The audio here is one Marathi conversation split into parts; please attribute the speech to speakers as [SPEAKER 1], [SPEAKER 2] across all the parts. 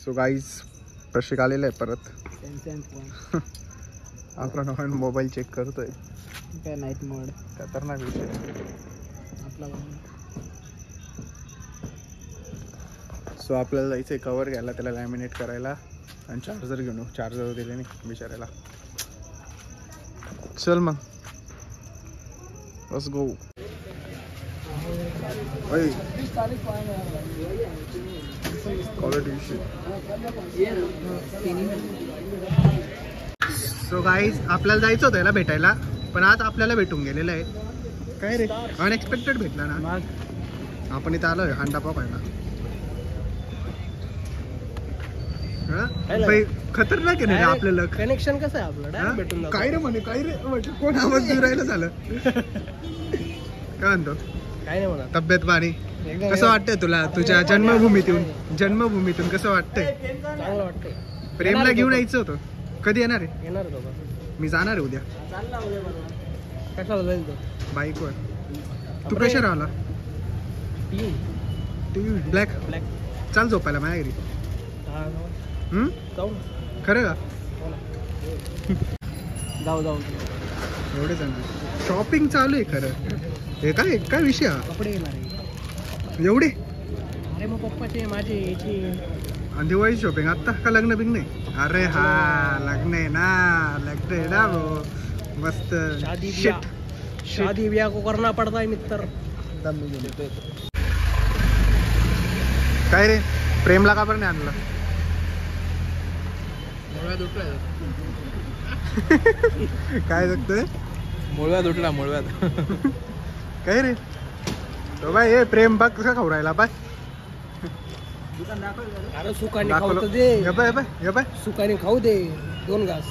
[SPEAKER 1] सो गाईज प्रशिक आलेला आहे परत. आपला नवीन मोबाईल चेक करतोय.
[SPEAKER 2] काय नाईट मोड
[SPEAKER 1] खतरनाक विषय
[SPEAKER 2] आपला.
[SPEAKER 1] सो आपल्याला जायचं कवर घ्यायला, त्याला लॅमिनेट करायला आणि चार्जर घेऊन. चार्जर दिले नाही बिचारायला. चल मग लेट्स गो. क्वालिटी विषय. सो गाईज आपल्याला जायचं होतं याला भेटायला, पण आज आपल्याला भेटून गेलेलं आहे. काय रे अनएक्सपेक्टेड भेटला ना. आपण इथं आलोय अंडा पाव खायला. खतरनाक आहे ना आपल्याला.
[SPEAKER 2] कनेक्शन कसं आहे आपलं भेटून.
[SPEAKER 1] काय रे म्हणे, काय रे म्हटलं कोण आवाज देऊ राहिलं झालं. काय म्हणतो,
[SPEAKER 2] काय नाही म्हणा.
[SPEAKER 1] तब्येत पाणी कसं वाटतंय तुला? तुझ्या जन्मभूमीतून कसं वाटतंय?
[SPEAKER 2] चांगलं वाटतंय.
[SPEAKER 1] प्रेमला घेऊन यायचं होतं. कधी येणार आहे?
[SPEAKER 2] येणार होतो.
[SPEAKER 1] मी जाणार आहे उद्या.
[SPEAKER 2] कशाला जाईल तो?
[SPEAKER 1] बाईकवर. तू कशा राहिला? TV black. चाल झोपायला माझ्या घरी.
[SPEAKER 2] जाऊ
[SPEAKER 1] खरं का?
[SPEAKER 2] जाऊ
[SPEAKER 1] एवढे जाणार. शॉपिंग चालू आहे खरं. हे काय काय विषय हा?
[SPEAKER 2] कपडे येणार
[SPEAKER 1] एवढे?
[SPEAKER 2] अरे मग पप्पाचे माझे याची.
[SPEAKER 1] आणि दिवाळी शॉपिंग आत्ता का? लग्न बिग्न नाही? अरे हा लग्न आहे ना भाऊ. मस्त.
[SPEAKER 2] शादी ब्याह को करना पड़ता है मित्र.
[SPEAKER 1] काय रे प्रेमला का बरं नाही आणलं? काय जगतोय?
[SPEAKER 2] मुळव्यात उठला मुळव्यात.
[SPEAKER 1] काय रे तो बाय हे प्रेम बघ कसा खाऊ राहिला. बाय
[SPEAKER 2] अरे सुकाने खाऊ दे. सुकाने खाऊ दे 2 घास.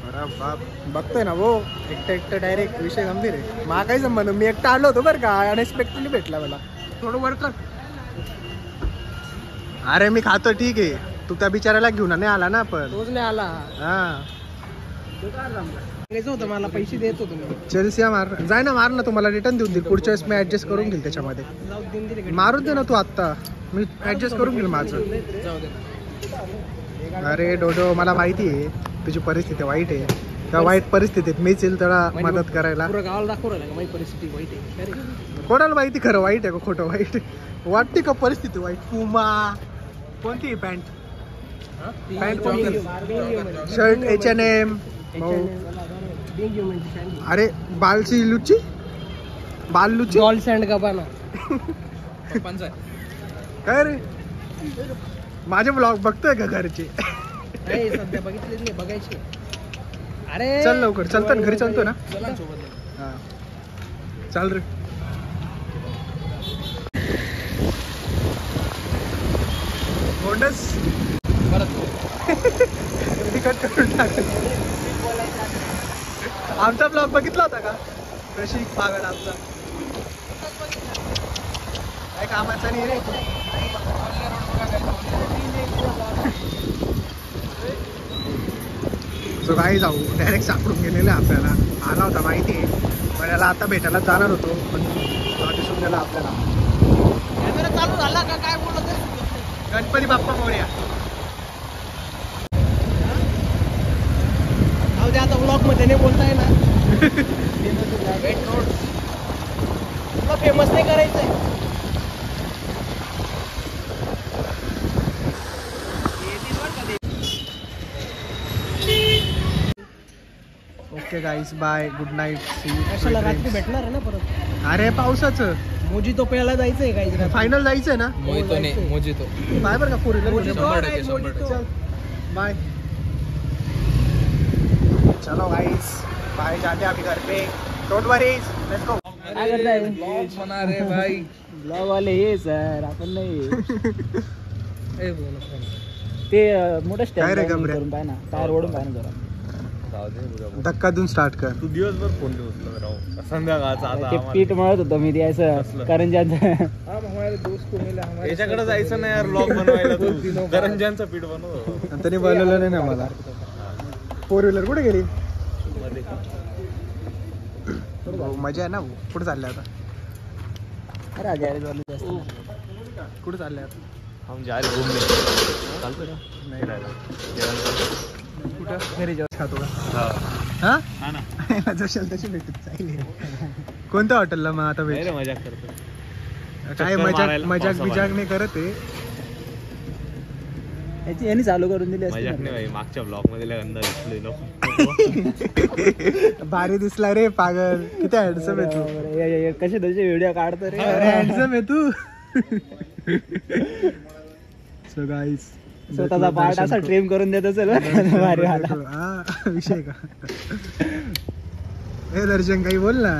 [SPEAKER 1] अरे बाप बघतोय ना वो. एकटं डायरेक्ट विषय गंभीर आहे. मा काही संबंध. मी एकटा आलो होतो बरं का. अनएक्सपेक्टेडली भेटला मला. थोडं वर कर. अरे मी खातो ठीक आहे. तू त्या बिचाराला घेऊन नाही आला ना. पण
[SPEAKER 2] तोच नाही आला.
[SPEAKER 1] हा
[SPEAKER 2] होतं मला पैसे देत होतो मी.
[SPEAKER 1] चेल्सिया मार जाय ना. मार ना. तुम्हाला रिटर्न देऊन देईल. पुढच्या वेळेस मी ऍडजस्ट करून घेईल त्याच्यामध्ये. मारून दे ना तू आत्ता. मी ऍडजस्ट करून घेईल माझं. अरे डोडो मला माहिती आहे तुझी परिस्थिती वाईट आहे. त्या वाईट परिस्थितीत मीच येईल त्याला मदत करायला.
[SPEAKER 2] गावाला दाखवू राहिला माझी परिस्थिती वाईट आहे.
[SPEAKER 1] कोणाला माहिती खरं वाईट आहे का खोटं वाईट वाटते का परिस्थिती वाईट? पुमा कोणती पॅन्ट शर्ट H&M. अरे बालची लुच्ची बाल लुच्ची.
[SPEAKER 2] Dolls and गबाना.
[SPEAKER 1] काय रे माझे ब्लॉग बघतोय का घरचे?
[SPEAKER 2] सध्या बघितले नाही बघायचे. अरे
[SPEAKER 1] चल लवकर. चलतो घरी चलतो ना. हा चाल रे. बोनस तिकट करून टाक. आमचा ब्लॉग बघितला होता का? प्रशिक पागल आमचा. काय कामाचा नाही रे. सो काही जाऊ डायरेक्ट सापडून गेलेलं आपल्याला. आला होता माहिती आहे. पण याला आता भेटायला जाणार होतो पण दिसून गेला आपल्याला.
[SPEAKER 2] कॅमेरा चालू झाला का काय बोलत?
[SPEAKER 1] गणपती बाप्पा मोरया.
[SPEAKER 2] आता ब्लॉग मध्ये नाही बोलताय ना. तुला फेमस नाही करायचंय.
[SPEAKER 1] ओके गाईस बाय गुड नाईट.
[SPEAKER 2] कशाला रात्री भेटणार आहे ना परत.
[SPEAKER 1] अरे पावसाचं
[SPEAKER 2] मोजितो प्यायला जायचंय काही.
[SPEAKER 1] फायनल जायचंय ना.
[SPEAKER 2] मोजितो
[SPEAKER 1] बाय बरं का पोरीला. बाय. चलो गाइस बाय. जाते अभी घर पे. Don't worry let's go.
[SPEAKER 2] काय करताय? ब्लॉग बना रे भाई. ब्लॉग वाले हे सर आपण नाही. ते मोठं स्टँड करून पाय ना. टायर ओढून पाय ना जरा.
[SPEAKER 1] धक्का देऊन स्टार्ट कर.
[SPEAKER 3] तू दिवसभर फोन उचलत राहू. संध्याकाळचा
[SPEAKER 2] ते पीठ मळत होतं मी द्यायचं करंजाचं.
[SPEAKER 3] याच्याकडे जायचं नाही यार ब्लॉग बनवायला. तू करंजांचं पीठ बनव.
[SPEAKER 1] त्यांनी बोलवलं नाही ना मला. 4 व्हीलर कुठे गेली? मजा आहे ना. कुठे चालले आता?
[SPEAKER 2] अरे गॅरेज वाले
[SPEAKER 1] कुठे चालले आता?
[SPEAKER 3] हम जा रहे घूमने. चालतं का
[SPEAKER 1] नाही.
[SPEAKER 3] फिरायला जेवण
[SPEAKER 1] कुठं घरी जेवण खातो का
[SPEAKER 3] हा
[SPEAKER 1] हा
[SPEAKER 3] ना
[SPEAKER 1] जशाल तशी भेटत चालेल. कोणत्या हॉटेलला मग आता
[SPEAKER 3] नाही
[SPEAKER 1] भेट
[SPEAKER 3] रे मजाक करतो
[SPEAKER 1] काय
[SPEAKER 3] चक्कर
[SPEAKER 1] मजाक
[SPEAKER 3] मारायला
[SPEAKER 1] मजाक
[SPEAKER 3] पावसामध्ये.
[SPEAKER 1] बिजाक नाही करत आहे.
[SPEAKER 2] याची यांनी चालू करून दिली असती
[SPEAKER 3] मजाक
[SPEAKER 2] ना.
[SPEAKER 3] नाही भाई मागच्या ब्लॉग मध्ये लय गंदा दिसले नको
[SPEAKER 1] भारी दिसला रे पागल. किती हँडसम आहे तू.
[SPEAKER 2] कसे तसे व्हिडिओ काढतो रे.
[SPEAKER 1] अरे हँडसम आहे तू. सो गाईस
[SPEAKER 2] स्वतःचा पार्ट असा ट्रेन करून देत असेल भारी वाला.
[SPEAKER 1] हा विषय का. हे दर्शन काही बोल ना.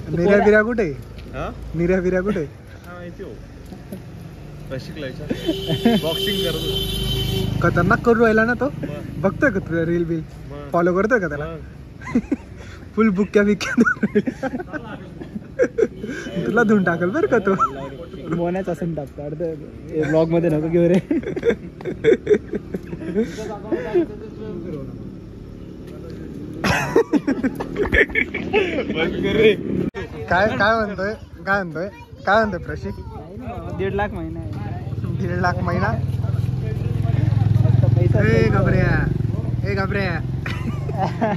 [SPEAKER 1] निर्या बिर्या कुठे
[SPEAKER 3] हा
[SPEAKER 1] निर्या बिर्या कुठे.
[SPEAKER 3] हा माहिती हो शिकलाय बॉक्सिंग करतो
[SPEAKER 1] खतरनाक करू राहिला ना तो.
[SPEAKER 3] मग.
[SPEAKER 1] बघतोय का तुला रील बिल
[SPEAKER 3] मग.
[SPEAKER 1] फॉलो करतोय का त्याला.
[SPEAKER 3] मग.
[SPEAKER 1] फुल बुक्क्या बिक्क्या तुला धुवून टाकल बरं का तो.
[SPEAKER 2] मोन्याच असं टाक काढतो ब्लॉग मध्ये नको घेऊ रे.
[SPEAKER 1] काय काय म्हणतोय काय म्हणतोय काय म्हणतोय प्रशिक.
[SPEAKER 2] 1.5 लाख महिना आहे.
[SPEAKER 1] 1.5 लाख महिना.
[SPEAKER 2] फक्त पैसा
[SPEAKER 1] ए घबऱ्या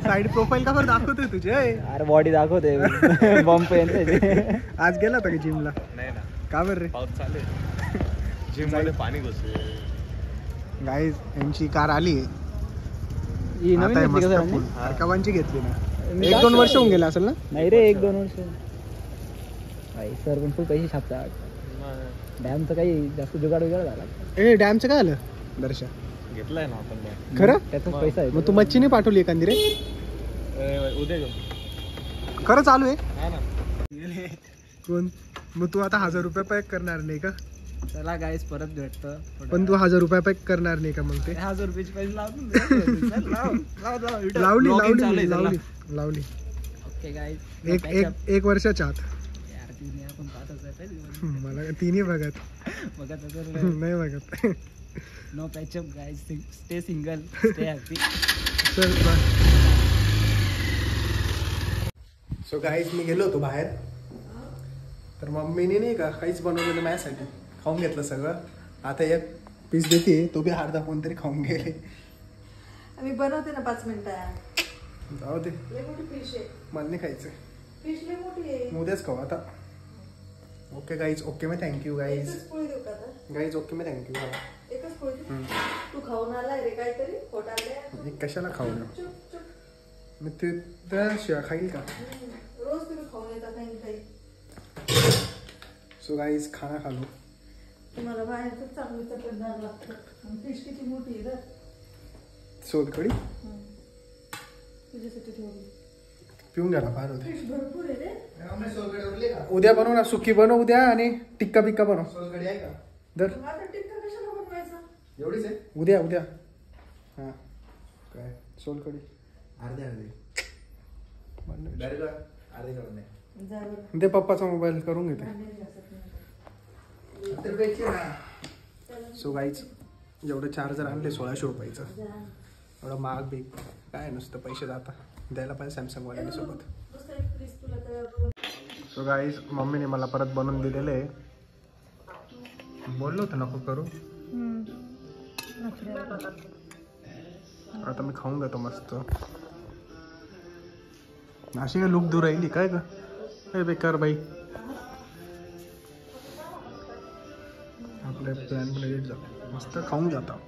[SPEAKER 1] साईड प्रोफाईल का बरं दाखवतोय तुझे.
[SPEAKER 2] अरे बॉडी दाखवते बॉम्ब येते.
[SPEAKER 1] आज गेला होता की जिमला.
[SPEAKER 3] नाही ना
[SPEAKER 1] का बरं रे.
[SPEAKER 3] पाऊस चालेल जिम मध्ये पाणी घुसले
[SPEAKER 1] गाईज यांची कार आली
[SPEAKER 2] ही नवीन
[SPEAKER 1] आता हे
[SPEAKER 2] घेतली का
[SPEAKER 1] मस्त
[SPEAKER 2] सरांनी?
[SPEAKER 1] फुल अर्काबांची घेतली ना.
[SPEAKER 2] मी
[SPEAKER 1] 1-2 वर्ष होऊन गेला असेल ना.
[SPEAKER 2] नाही रे 1-2 वर्ष. भाई सर पण फुल पैसे छापतात. डॅमचं काही जास्त जुगाड झाला.
[SPEAKER 1] ए डॅमचं काय आलं दर्शन.
[SPEAKER 3] घेतलाय ना आपण बॅग.
[SPEAKER 1] खरं
[SPEAKER 2] त्याचाच पैसा आहे.
[SPEAKER 1] मग तू मच्छी नाही पाठवली एखादी रे.
[SPEAKER 3] उद्या घेऊ
[SPEAKER 1] खरं चालू आहे.
[SPEAKER 3] हा ना
[SPEAKER 1] कोण मग तू आता 1000 रुपये पॅक करणार नाही का.
[SPEAKER 2] चला गाईस परत भेटतो.
[SPEAKER 1] पण तू 1000 रुपये पॅक करणार नाही का मग ते.
[SPEAKER 2] 1000 रुपयाचे पैसे लावून
[SPEAKER 1] लावली लावली
[SPEAKER 2] ओके गाईस.
[SPEAKER 1] एक वर्षाच्या आत.
[SPEAKER 2] यार तिने आपण पाहतच आहे पहिले.
[SPEAKER 1] मला तिन्ही बघत
[SPEAKER 2] बघत असेल
[SPEAKER 1] नाही बघत.
[SPEAKER 2] No patch up guys. Stay single stay happy.
[SPEAKER 1] चल बाय. सो गाईज मी गेलो होतो बाहेर तर मम्मीने नाही का काहीच बनवलेलं माझ्यासाठी. खाऊन घेतलं सगळं. आता एक पीस देते तो बी अर्धा कोणतरी खाऊन गेले.
[SPEAKER 4] मी बनवते ना 5 मिनिटात.
[SPEAKER 1] जाऊ दे
[SPEAKER 4] लय मोठी फिश आहे.
[SPEAKER 1] मला नाही खायचं.
[SPEAKER 4] फिश लय मोठी आहे.
[SPEAKER 1] उद्याच खाऊ आता. ओके गाईज ओके मी थँक्यू गाईज.
[SPEAKER 4] एकच पोळी देऊ का आता?
[SPEAKER 1] गाईज ओके मी थँक्यू.
[SPEAKER 4] एकच पोळी देऊ? तू खाऊन आलाय रे काहीतरी पोटाले.
[SPEAKER 1] मी कशाला खाऊ ना.
[SPEAKER 4] चुप चुप.
[SPEAKER 1] मी ते त्या शिवाय खाईल का.
[SPEAKER 4] रोज तुम्ही खाऊन येता काही काही.
[SPEAKER 1] सो गाईज खाना खालो.
[SPEAKER 4] तुम्हाला बाहेरच चांगली चटकदार लागतं. फिश किती मोठी आहे ना.
[SPEAKER 1] सोलकडी
[SPEAKER 4] तुझ्यासाठी ठेवली.
[SPEAKER 1] पिऊन घ्यायला पाहिजे होते.
[SPEAKER 4] फिश भरपूर आहे रे.
[SPEAKER 1] उद्या बनव ना. सुकी बनव उद्या आणि टिक्का बिक्का बनव. सोलकडी आहे का दर.
[SPEAKER 4] मग आता टिक्का कशाला बनवायचा.
[SPEAKER 1] एवढीच आहे. उद्या हा काय सोलकडी
[SPEAKER 5] अर्धे करून नाही.
[SPEAKER 4] जा बरं.
[SPEAKER 1] ते पप्पाचा मोबाईल करून घेते.
[SPEAKER 4] भांडे घासत नाही.
[SPEAKER 1] सो गाईज एवढं चार्जर आणले 1600 रुपयाचं.
[SPEAKER 4] जा.
[SPEAKER 1] एवढं महाग बी काय नुसतं पैसे जाता द्यायला पाहिजे सॅमसंग वाल्यांनी सोबत.
[SPEAKER 4] मस्त एक फ्रीज तुला तयार करून.
[SPEAKER 1] सो गाईज मम्मीने मला परत बनवून दिलेलं आहे. बोललो होतं नको करू. आता मी खाऊन घेतो मस्त. अशी काय लुक दूर राहिली काय का. हे बेकार बाई. आपले प्लॅन पण एडिट झाला. मस्त खाऊन जाता.